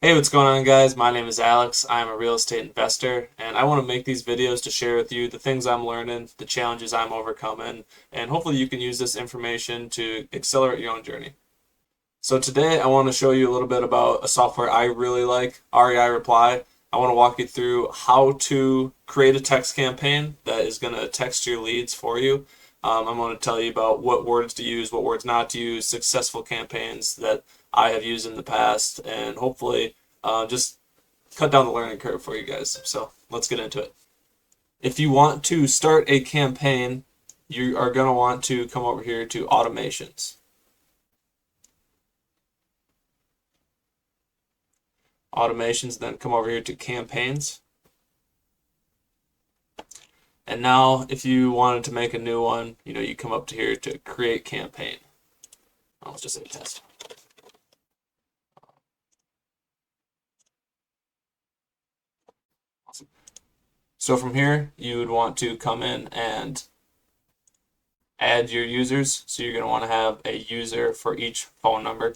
Hey, what's going on, guys? My name is Alex. I'm a real estate investor, and I want to make these videos to share with you the things I'm learning, the challenges I'm overcoming, and hopefully you can use this information to accelerate your own journey. So today I want to show you a little bit about a software I really like, REI Reply. I want to walk you through how to create a text campaign that is going to text your leads for you. I'm going to tell you about what words to use, what words not to use, successful campaigns that I have used in the past, and hopefully just cut down the learning curve for you guys. So let's get into it. If you want to start a campaign, you are going to want to come over here to automations. Then come over here to campaigns. And now if you wanted to make a new one, you come up to here to create campaign. Let's just say test. Awesome. So from here, you would want to come in and add your users. So you're going to want to have a user for each phone number.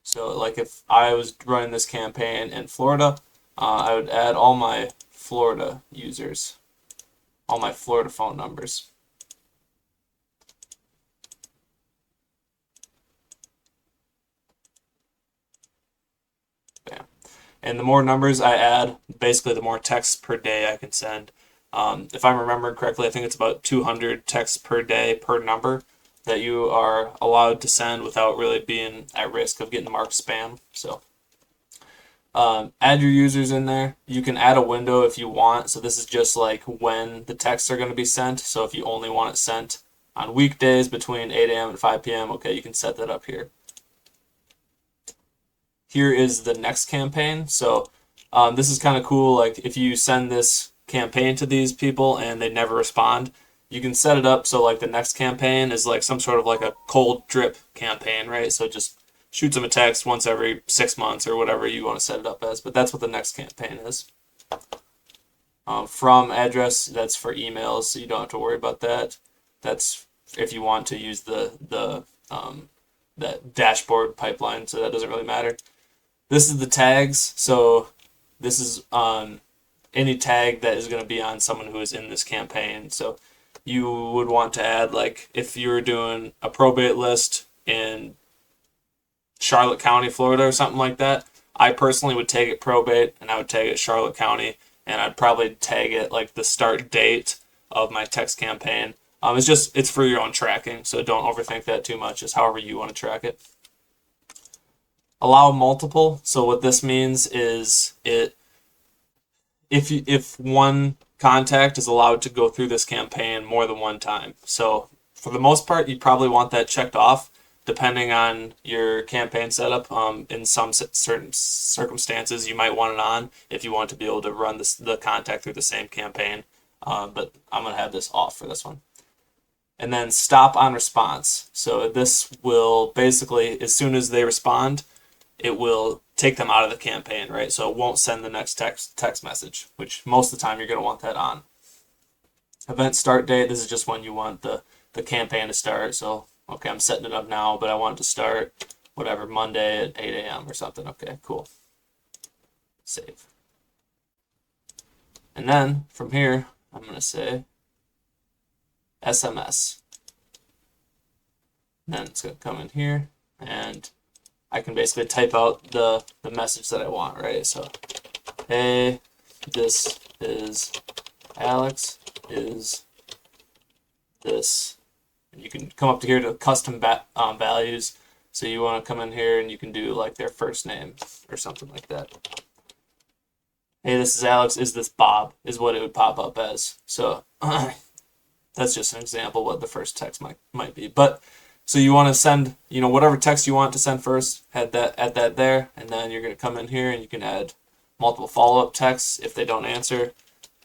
So like if I was running this campaign in Florida, I would add all my Florida users, all my Florida phone numbers. Bam. And the more numbers I add, basically the more texts per day I can send. If I'm remembering correctly, I think it's about 200 texts per day per number that you are allowed to send without really being at risk of getting marked spam. So add your users in there. You can add a window if you want. So this is just like when the texts are going to be sent. So if you only want it sent on weekdays between 8 a.m. and 5 p.m., okay, you can set that up here. Here is the next campaign. So this is kind of cool. Like if you send this campaign to these people and they never respond, you can set it up so like the next campaign is like some sort of like a cold drip campaign, right? So just shoot them a text once every 6 months or whatever you want to set it up as. But that's what the next campaign is. From address, that's for emails, so you don't have to worry about that. That's if you want to use that dashboard pipeline, so that doesn't really matter. This is the tags. So this is any tag that is going to be on someone who is in this campaign. So you would want to add, like if you were doing a probate list in Charlotte County, Florida, or something like that, I personally would tag it probate and I would tag it Charlotte County, and I'd probably tag it like the start date of my text campaign. It's for your own tracking, so don't overthink that too much. It's however you want to track it. Allow multiple. So what this means is if one contact is allowed to go through this campaign more than one time. So for the most part, you probably want that checked off, depending on your campaign setup. In some certain circumstances, you might want it on if you want to be able to run the contact through the same campaign. But I'm going to have this off for this one. And then stop on response. So this will basically, as soon as they respond, it will take them out of the campaign, right? So it won't send the next text message, which most of the time you're going to want that on. Event start date, this is just when you want the campaign to start. So, okay, I'm setting it up now, but I want it to start, whatever, Monday at 8 a.m. or something. Okay, cool. Save. And then from here, I'm going to say SMS. And then it's going to come in here, and I can basically type out the message that I want, right? So, hey, this is Alex, is this. And you can come up to here to custom values. So you want to come in here and you can do like their first name or something like that. Hey, this is Alex, is this Bob, is what it would pop up as. So that's just an example what the first text might be. But so you want to send, whatever text you want to send first, add that there, and then you're going to come in here and you can add multiple follow-up texts if they don't answer.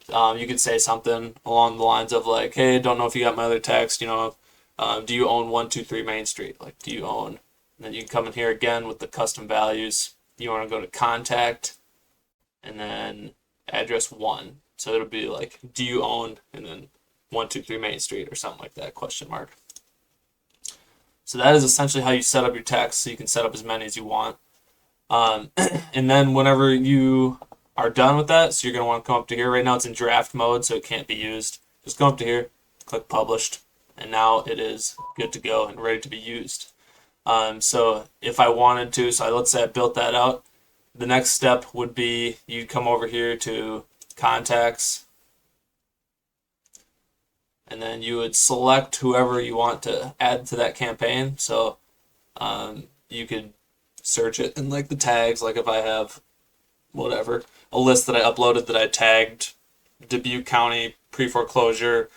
You could say something along the lines of like, hey, don't know if you got my other text, do you own 123 Main Street? Like, do you own? And then you can come in here again with the custom values. You want to go to contact and then address 1. So it'll be like, do you own, and then 123 Main Street or something like that, question mark. So that is essentially how you set up your text. So you can set up as many as you want. And then whenever you are done with that, so you're going to want to come up to here. Right now it's in draft mode, so it can't be used. Just come up to here, click published, and now it is good to go and ready to be used. So if I wanted to, so let's say I built that out, the next step would be you'd come over here to contacts, and then you would select whoever you want to add to that campaign. So you could search it in like the tags, like if I have whatever, a list that I uploaded that I tagged Dubuque County pre-foreclosure,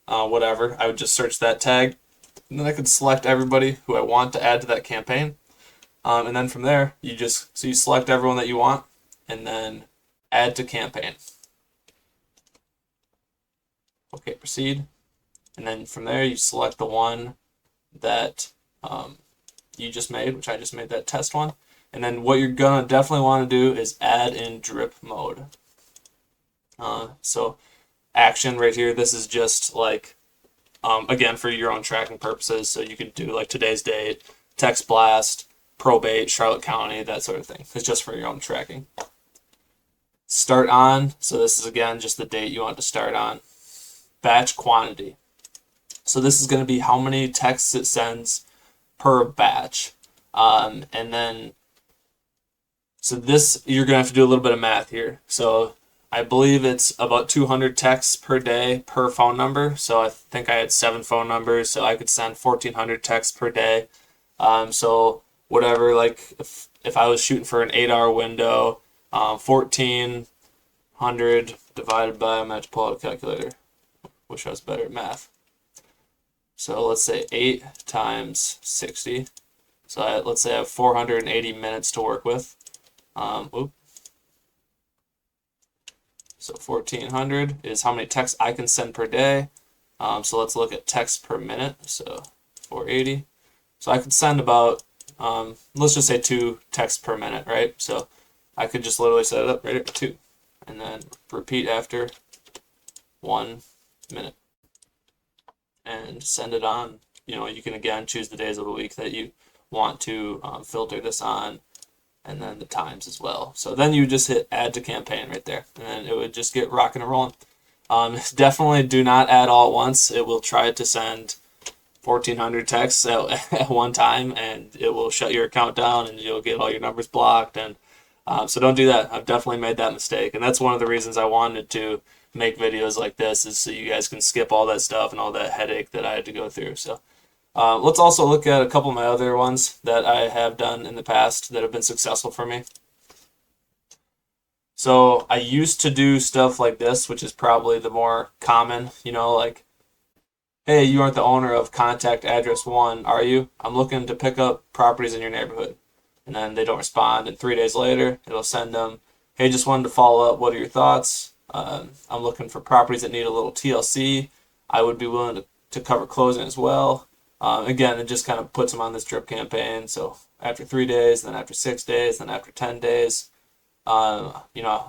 whatever, I would just search that tag, and then I could select everybody who I want to add to that campaign. And then from there, you select everyone that you want, and then add to campaign. Okay, proceed. And then from there, you select the one that you just made, which I just made that test one. And then what you're gonna definitely want to do is add in drip mode. So action right here, this is just like, again, for your own tracking purposes. So you could do like today's date, text blast, probate, Charlotte County, that sort of thing. It's just for your own tracking. Start on, so this is again just the date you want to start on. Batch quantity. So this is going to be how many texts it sends per batch. And then, so this, you're going to have to do a little bit of math here. So I believe it's about 200 texts per day per phone number. So I think I had 7 phone numbers, so I could send 1,400 texts per day. So whatever, like if I was shooting for an 8-hour window, 1,400 divided by, I'm going to have to pull out a calculator. Wish I was better at math. So let's say 8 times 60. So let's say I have 480 minutes to work with. So 1,400 is how many texts I can send per day. So let's look at texts per minute. So 480. So I could send about, let's just say 2 texts per minute, right? So I could just literally set it up right at 2. And then repeat after 1 minute. And send it on. You can again choose the days of the week that you want to filter this on, and then the times as well. So then you just hit add to campaign right there, and then it would just get rocking and rolling. Definitely do not add all at once. It will try to send 1,400 texts at one time, and it will shut your account down, and you'll get all your numbers blocked. And so don't do that. I've definitely made that mistake, and that's one of the reasons I wanted to make videos like this, is so you guys can skip all that stuff and all that headache that I had to go through. So let's also look at a couple of my other ones that I have done in the past that have been successful for me. So I used to do stuff like this, which is probably the more common, like, hey, you aren't the owner of contact address 1, are you? I'm looking to pick up properties in your neighborhood. And then they don't respond, and 3 days later it'll send them, hey, just wanted to follow up, what are your thoughts? I'm looking for properties that need a little TLC. I would be willing to cover closing as well. Again, it just kind of puts them on this drip campaign. So after 3 days, then after 6 days, then after 10 days, I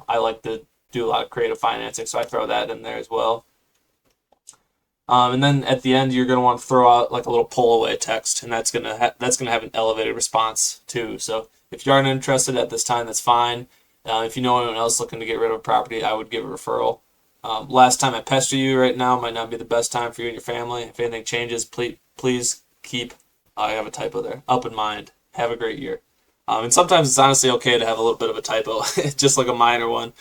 like to do a lot of creative financing, so I throw that in there as well. And then at the end, you're going to want to throw out like a little pull away text, and that's gonna have an elevated response too. So if you aren't interested at this time, that's fine. If you know anyone else looking to get rid of a property, I would give a referral. Last time I pester you right now might not be the best time for you and your family. If anything changes, please keep, I have a typo there, up in mind. Have a great year. And sometimes it's honestly okay to have a little bit of a typo, just like a minor one.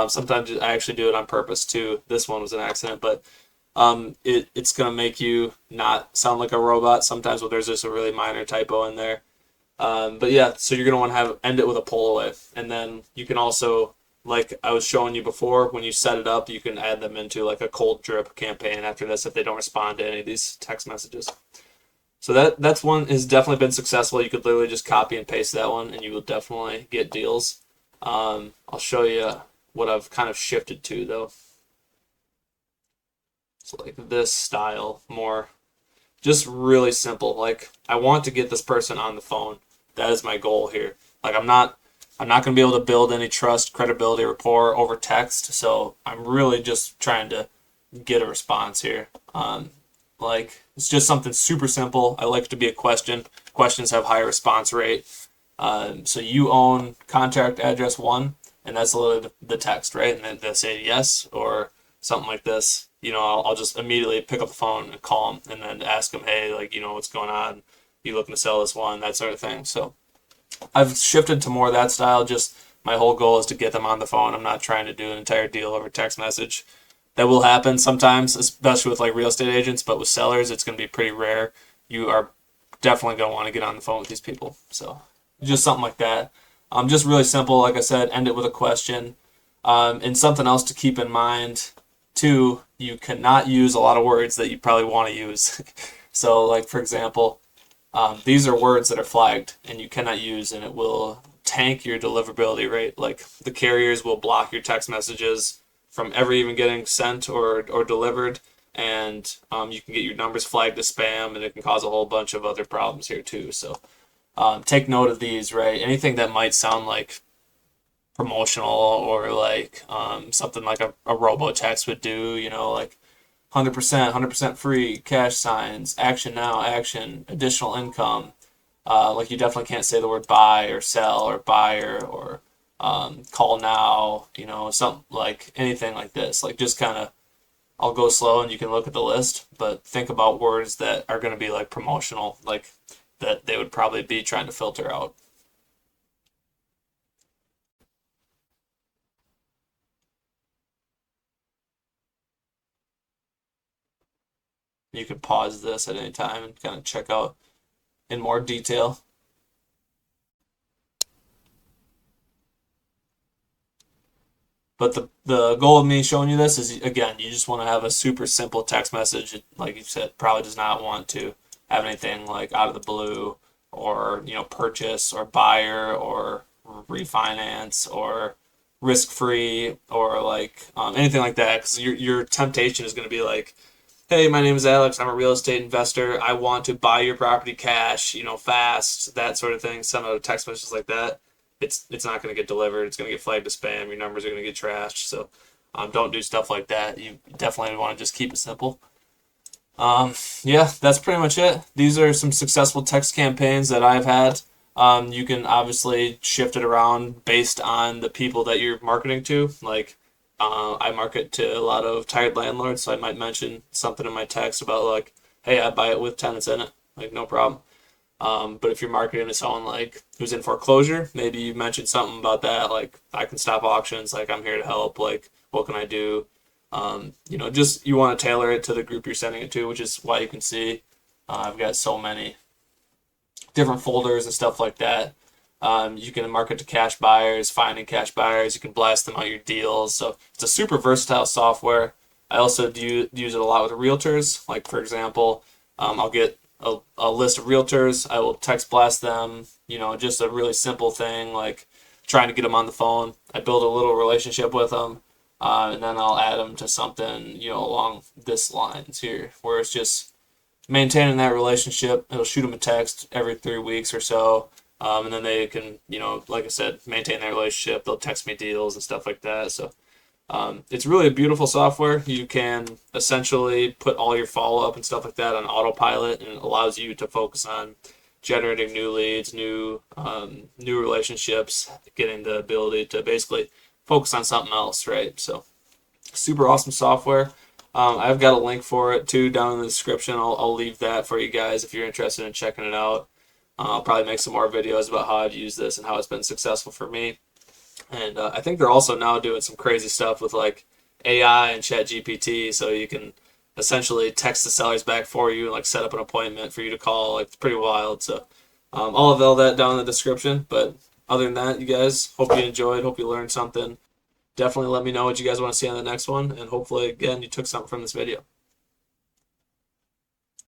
Sometimes I actually do it on purpose too. This one was an accident, but it's going to make you not sound like a robot sometimes when there's just a really minor typo in there. But yeah, so you're going to want to end it with a pull away. And then you can also, like I was showing you before, when you set it up, you can add them into like a cold drip campaign after this if they don't respond to any of these text messages. So that's one has definitely been successful. You could literally just copy and paste that one, and you will definitely get deals. I'll show you what I've kind of shifted to though. So like this style, more just really simple. Like I want to get this person on the phone. That is my goal here. Like I'm not going to be able to build any trust, credibility, rapport over text. So I'm really just trying to get a response here. Like it's just something super simple. I like it to be a question. Questions have higher response rate. So you own contact address 1, and that's literally the text, right? And then they say yes or something like this. I'll just immediately pick up the phone and call them and then ask them, hey, like, what's going on? You looking to sell this one? That sort of thing. So I've shifted to more of that style. Just my whole goal is to get them on the phone. I'm not trying to do an entire deal over text message. That will happen sometimes, especially with like real estate agents, but with sellers, it's going to be pretty rare. You are definitely going to want to get on the phone with these people. So just something like that. Just really simple. Like I said, end it with a question. And something else to keep in mind too, you cannot use a lot of words that you probably want to use. So like, for example, these are words that are flagged and you cannot use, and it will tank your deliverability rate. Like the carriers will block your text messages from ever even getting sent or delivered, and you can get your numbers flagged as spam, and it can cause a whole bunch of other problems here too. So take note of these, right? Anything that might sound like promotional or like something like a robo text would do, like 100% free, cash signs, action now, action, additional income. Like you definitely can't say the word buy or sell or buyer or call now, something like anything like this. Like just kind of, I'll go slow and you can look at the list, but think about words that are going to be like promotional, like that they would probably be trying to filter out. You can pause this at any time and kind of check out in more detail. But the goal of me showing you this is, again, you just want to have a super simple text message. Like you said, probably does not want to have anything like out of the blue or, purchase or buyer or refinance or risk free or like anything like that. Because your temptation is going to be like, hey, my name is Alex. I'm a real estate investor. I want to buy your property cash, fast, that sort of thing. Send out a text messages like that. It's not going to get delivered. It's going to get flagged as spam. Your numbers are going to get trashed. So don't do stuff like that. You definitely want to just keep it simple. Yeah, that's pretty much it. These are some successful text campaigns that I've had. You can obviously shift it around based on the people that you're marketing to. Like, I market to a lot of tired landlords, so I might mention something in my text about like, hey, I buy it with tenants in it. Like, no problem. But if you're marketing to someone like who's in foreclosure, maybe you mentioned something about that, like I can stop auctions, like I'm here to help, like what can I do? Just you want to tailor it to the group you're sending it to, which is why you can see I've got so many different folders and stuff like that. You can market to cash buyers, finding cash buyers. You can blast them out your deals. So it's a super versatile software. I also do use it a lot with realtors. Like for example, I'll get a list of realtors. I will text blast them. Just a really simple thing like trying to get them on the phone. I build a little relationship with them, and then I'll add them to something along this lines here, where it's just maintaining that relationship. It'll shoot them a text every 3 weeks or so. And then they can, like I said, maintain their relationship. They'll text me deals and stuff like that. So it's really a beautiful software. You can essentially put all your follow up and stuff like that on autopilot, and it allows you to focus on generating new leads, new relationships, getting the ability to basically focus on something else, right? So super awesome software. I've got a link for it too down in the description. I'll leave that for you guys if you're interested in checking it out. I'll probably make some more videos about how I've used this and how it's been successful for me. And I think they're also now doing some crazy stuff with like AI and Chat GPT, so you can essentially text the sellers back for you and like set up an appointment for you to call. Like it's pretty wild. So I'll have all that down in the description. But other than that, you guys, hope you enjoyed. Hope you learned something. Definitely let me know what you guys want to see on the next one, and hopefully, again, you took something from this video.